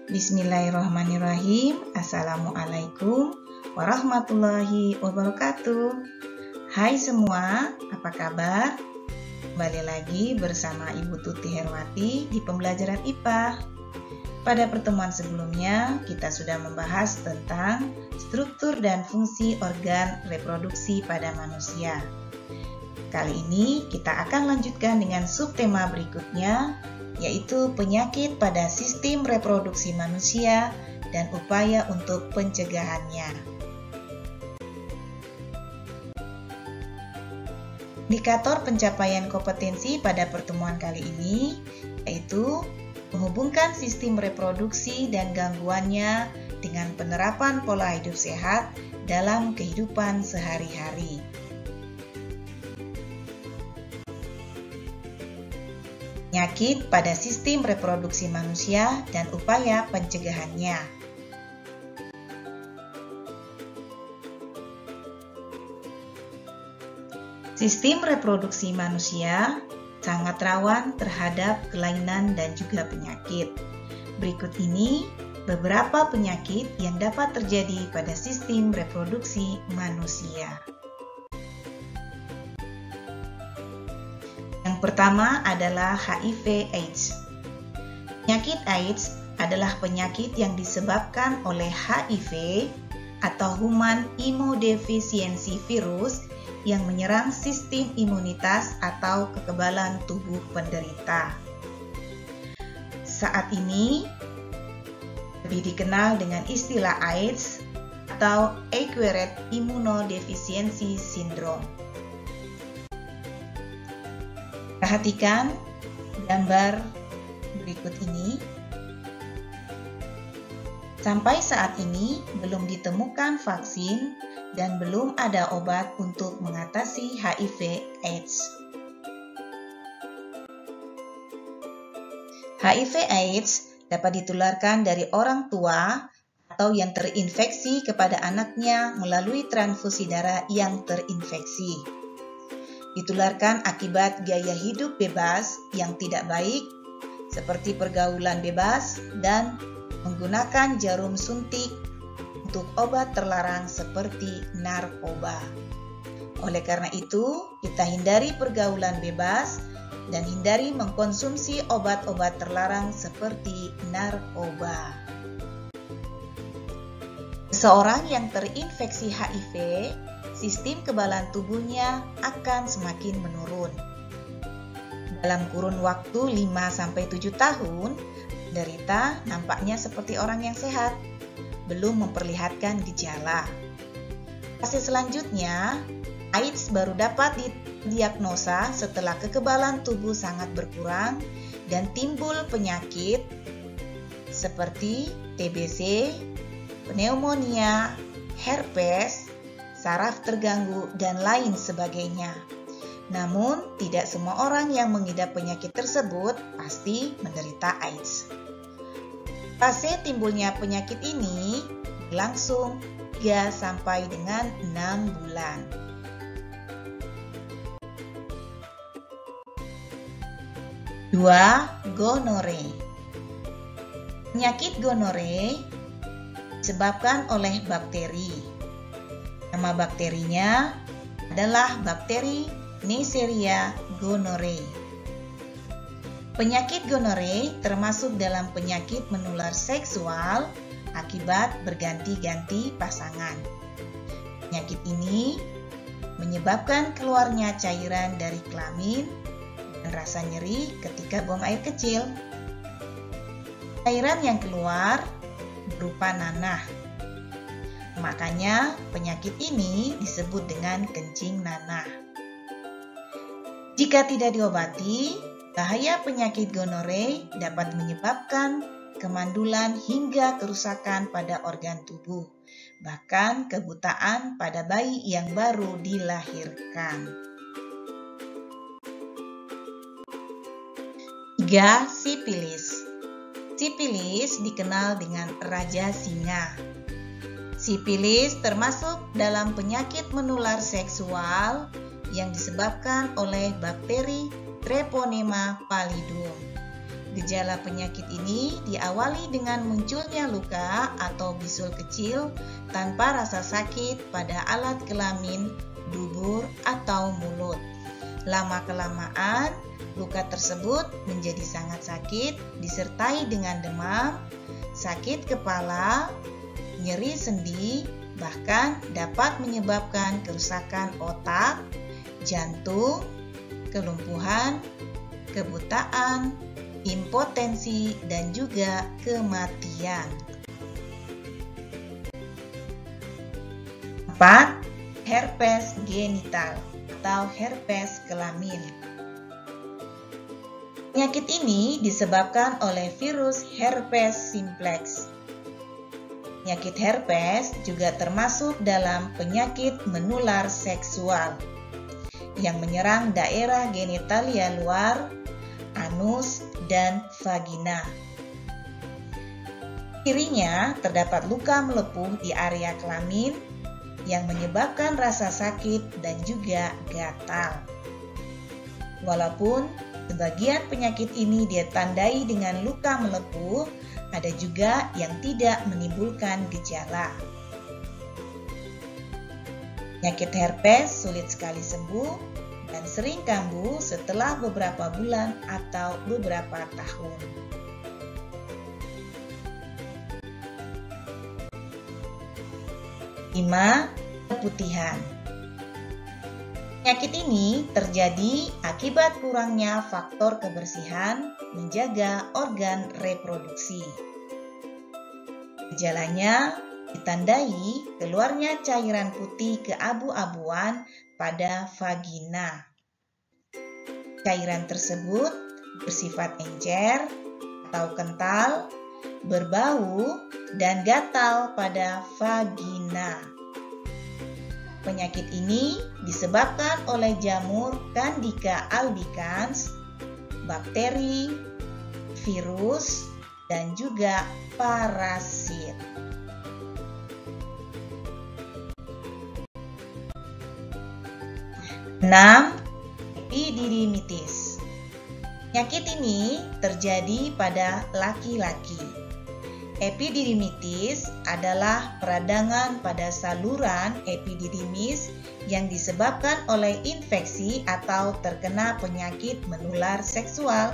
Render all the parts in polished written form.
Bismillahirrahmanirrahim. Assalamualaikum warahmatullahi wabarakatuh. Hai semua, apa kabar? Kembali lagi bersama Ibu Tuti Herwati di pembelajaran IPA. Pada pertemuan sebelumnya, kita sudah membahas tentang struktur dan fungsi organ reproduksi pada manusia. Kali ini kita akan lanjutkan dengan subtema berikutnya, yaitu penyakit pada sistem reproduksi manusia dan upaya untuk pencegahannya. Indikator pencapaian kompetensi pada pertemuan kali ini yaitu menghubungkan sistem reproduksi dan gangguannya dengan penerapan pola hidup sehat dalam kehidupan sehari-hari. Penyakit pada sistem reproduksi manusia dan upaya pencegahannya. Sistem reproduksi manusia sangat rawan terhadap kelainan dan juga penyakit. Berikut ini beberapa penyakit yang dapat terjadi pada sistem reproduksi manusia. Yang pertama adalah HIV/AIDS. Penyakit AIDS adalah penyakit yang disebabkan oleh HIV atau Human Immunodeficiency Virus yang menyerang sistem imunitas atau kekebalan tubuh penderita. Saat ini lebih dikenal dengan istilah AIDS atau Acquired Immunodeficiency Syndrome. Perhatikan gambar berikut ini. Sampai saat ini belum ditemukan vaksin dan belum ada obat untuk mengatasi HIV/AIDS. HIV/AIDS dapat ditularkan dari orang tua atau yang terinfeksi kepada anaknya melalui transfusi darah yang terinfeksi. Ditularkan akibat gaya hidup bebas yang tidak baik, seperti pergaulan bebas dan menggunakan jarum suntik untuk obat terlarang seperti narkoba. Oleh karena itu, kita hindari pergaulan bebas dan hindari mengkonsumsi obat-obat terlarang seperti narkoba. Seseorang yang terinfeksi HIV, sistem kekebalan tubuhnya akan semakin menurun. Dalam kurun waktu 5-7 tahun, penderita nampaknya seperti orang yang sehat, belum memperlihatkan gejala. Fase selanjutnya, AIDS baru dapat didiagnosa setelah kekebalan tubuh sangat berkurang dan timbul penyakit seperti TBC, pneumonia, herpes, saraf terganggu, dan lain sebagainya. Namun, tidak semua orang yang mengidap penyakit tersebut pasti menderita AIDS. Fase timbulnya penyakit ini berlangsung 3 sampai dengan 6 bulan. Dua, gonore. Penyakit gonore disebabkan oleh bakteri. Nama bakterinya adalah bakteri Neisseria gonorrhoeae. Penyakit gonore termasuk dalam penyakit menular seksual akibat berganti-ganti pasangan. Penyakit ini menyebabkan keluarnya cairan dari kelamin dan rasa nyeri ketika buang air kecil. Cairan yang keluar berupa nanah. Makanya penyakit ini disebut dengan kencing nanah. Jika tidak diobati, bahaya penyakit gonore dapat menyebabkan kemandulan hingga kerusakan pada organ tubuh, bahkan kebutaan pada bayi yang baru dilahirkan. 3. Sipilis. Sipilis dikenal dengan Raja Singa. Sipilis termasuk dalam penyakit menular seksual yang disebabkan oleh bakteri Treponema pallidum. Gejala penyakit ini diawali dengan munculnya luka atau bisul kecil tanpa rasa sakit pada alat kelamin, dubur, atau mulut. Lama-kelamaan, luka tersebut menjadi sangat sakit disertai dengan demam, sakit kepala, nyeri sendi, bahkan dapat menyebabkan kerusakan otak, jantung, kelumpuhan, kebutaan, impotensi, dan juga kematian. 4. Herpes genital atau herpes kelamin. Penyakit ini disebabkan oleh virus herpes simplex. Penyakit herpes juga termasuk dalam penyakit menular seksual yang menyerang daerah genitalia luar, anus, dan vagina. Cirinya terdapat luka melepuh di area kelamin yang menyebabkan rasa sakit dan juga gatal. Walaupun sebagian penyakit ini ditandai dengan luka melepuh, ada juga yang tidak menimbulkan gejala. Penyakit herpes sulit sekali sembuh dan sering kambuh setelah beberapa bulan atau beberapa tahun. 5. Keputihan. Penyakit ini terjadi akibat kurangnya faktor kebersihan menjaga organ reproduksi. Gejalanya ditandai keluarnya cairan putih keabu-abuan pada vagina. Cairan tersebut bersifat encer atau kental, berbau, dan gatal pada vagina. Penyakit ini disebabkan oleh jamur Candida albicans, bakteri, virus, dan juga parasit. 6. Epididymitis. Penyakit ini terjadi pada laki-laki. Epididymitis adalah peradangan pada saluran epididymis yang disebabkan oleh infeksi atau terkena penyakit menular seksual.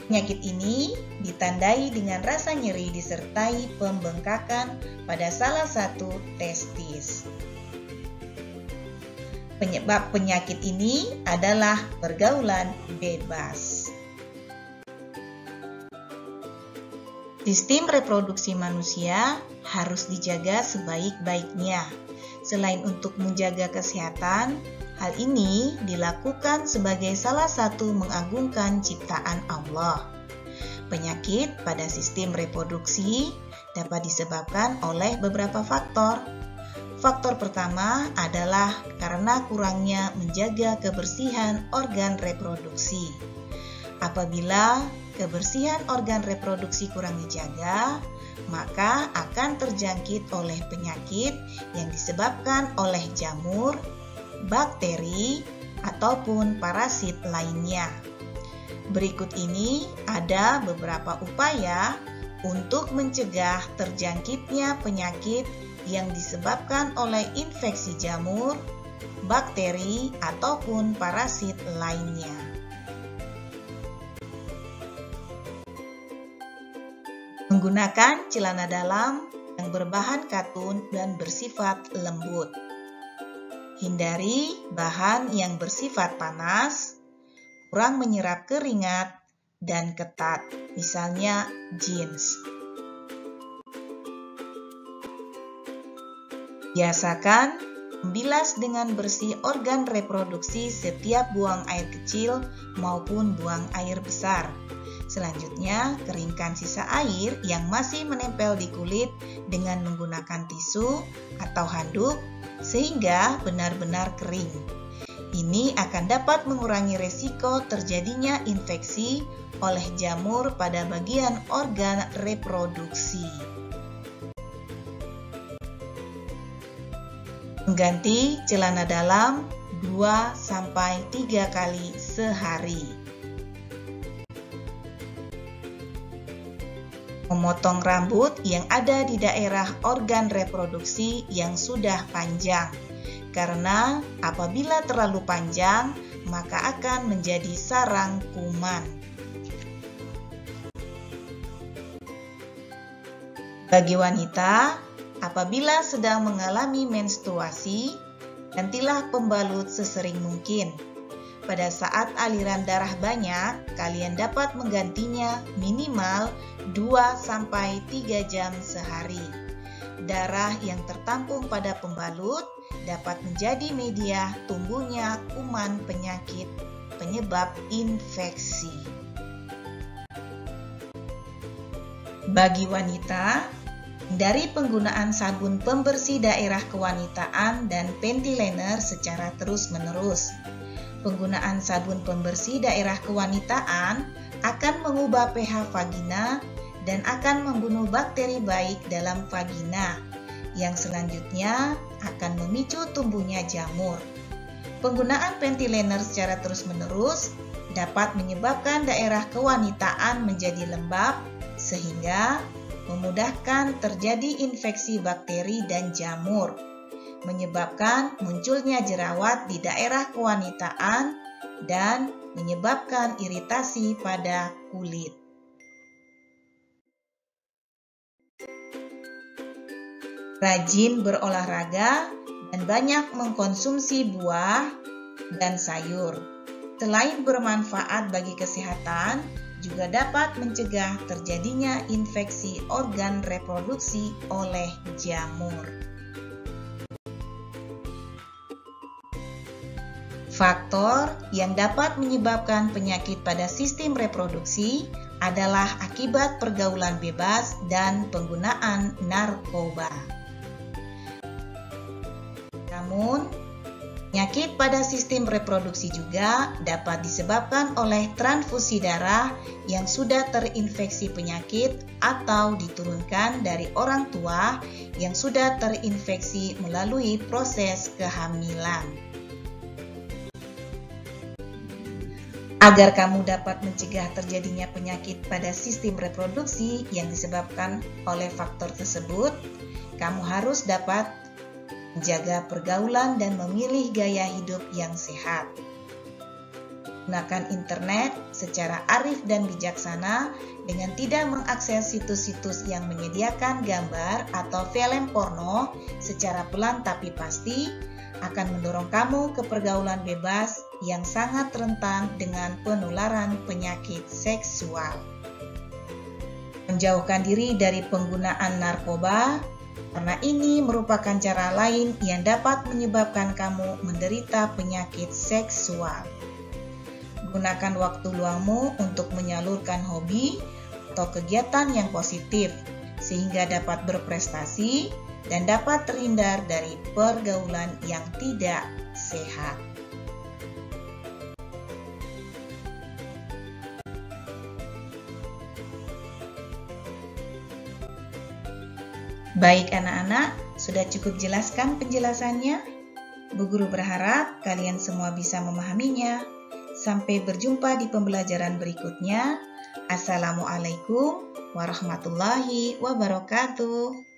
Penyakit ini ditandai dengan rasa nyeri disertai pembengkakan pada salah satu testis. Penyebab penyakit ini adalah pergaulan bebas. Sistem reproduksi manusia harus dijaga sebaik-baiknya. Selain untuk menjaga kesehatan, hal ini dilakukan sebagai salah satu mengagungkan ciptaan Allah. Penyakit pada sistem reproduksi dapat disebabkan oleh beberapa faktor. Faktor pertama adalah karena kurangnya menjaga kebersihan organ reproduksi. Apabila kebersihan organ reproduksi kurang dijaga, maka akan terjangkit oleh penyakit yang disebabkan oleh jamur, bakteri, ataupun parasit lainnya. Berikut ini ada beberapa upaya untuk mencegah terjangkitnya penyakit yang disebabkan oleh infeksi jamur, bakteri, ataupun parasit lainnya. Menggunakan celana dalam yang berbahan katun dan bersifat lembut. Hindari bahan yang bersifat panas, kurang menyerap keringat, dan ketat, misalnya jeans. Biasakan membilas dengan bersih organ reproduksi setiap buang air kecil maupun buang air besar. Selanjutnya, keringkan sisa air yang masih menempel di kulit dengan menggunakan tisu atau handuk sehingga benar-benar kering. Ini akan dapat mengurangi resiko terjadinya infeksi oleh jamur pada bagian organ reproduksi. Mengganti celana dalam 2-3 kali sehari. memotong rambut yang ada di daerah organ reproduksi yang sudah panjang, karena apabila terlalu panjang, maka akan menjadi sarang kuman. Bagi wanita, apabila sedang mengalami menstruasi, gantilah pembalut sesering mungkin. Pada saat aliran darah banyak, kalian dapat menggantinya minimal 2-3 jam sehari. Darah yang tertampung pada pembalut dapat menjadi media tumbuhnya kuman penyakit penyebab infeksi. Bagi wanita, hindari penggunaan sabun pembersih daerah kewanitaan dan panty liner secara terus-menerus. Penggunaan sabun pembersih daerah kewanitaan akan mengubah pH vagina dan akan membunuh bakteri baik dalam vagina, yang selanjutnya akan memicu tumbuhnya jamur. Penggunaan panty liner secara terus-menerus dapat menyebabkan daerah kewanitaan menjadi lembab, sehingga memudahkan terjadi infeksi bakteri dan jamur, menyebabkan munculnya jerawat di daerah kewanitaan dan menyebabkan iritasi pada kulit. Rajin berolahraga dan banyak mengkonsumsi buah dan sayur. Selain bermanfaat bagi kesehatan, juga dapat mencegah terjadinya infeksi organ reproduksi oleh jamur. Faktor yang dapat menyebabkan penyakit pada sistem reproduksi adalah akibat pergaulan bebas dan penggunaan narkoba. Namun, penyakit pada sistem reproduksi juga dapat disebabkan oleh transfusi darah yang sudah terinfeksi penyakit atau diturunkan dari orang tua yang sudah terinfeksi melalui proses kehamilan. Agar kamu dapat mencegah terjadinya penyakit pada sistem reproduksi yang disebabkan oleh faktor tersebut, kamu harus dapat menjaga pergaulan dan memilih gaya hidup yang sehat. Gunakan internet secara arif dan bijaksana dengan tidak mengakses situs-situs yang menyediakan gambar atau film porno secara pelan tapi pasti akan mendorong kamu ke pergaulan bebas yang sangat rentan dengan penularan penyakit seksual. Menjauhkan diri dari penggunaan narkoba, karena ini merupakan cara lain yang dapat menyebabkan kamu menderita penyakit seksual. Gunakan waktu luangmu untuk menyalurkan hobi atau kegiatan yang positif, sehingga dapat berprestasi dan dapat terhindar dari pergaulan yang tidak sehat. Baik anak-anak, sudah cukup jelaskan penjelasannya? Bu Guru berharap kalian semua bisa memahaminya. Sampai berjumpa di pembelajaran berikutnya. Assalamualaikum warahmatullahi wabarakatuh.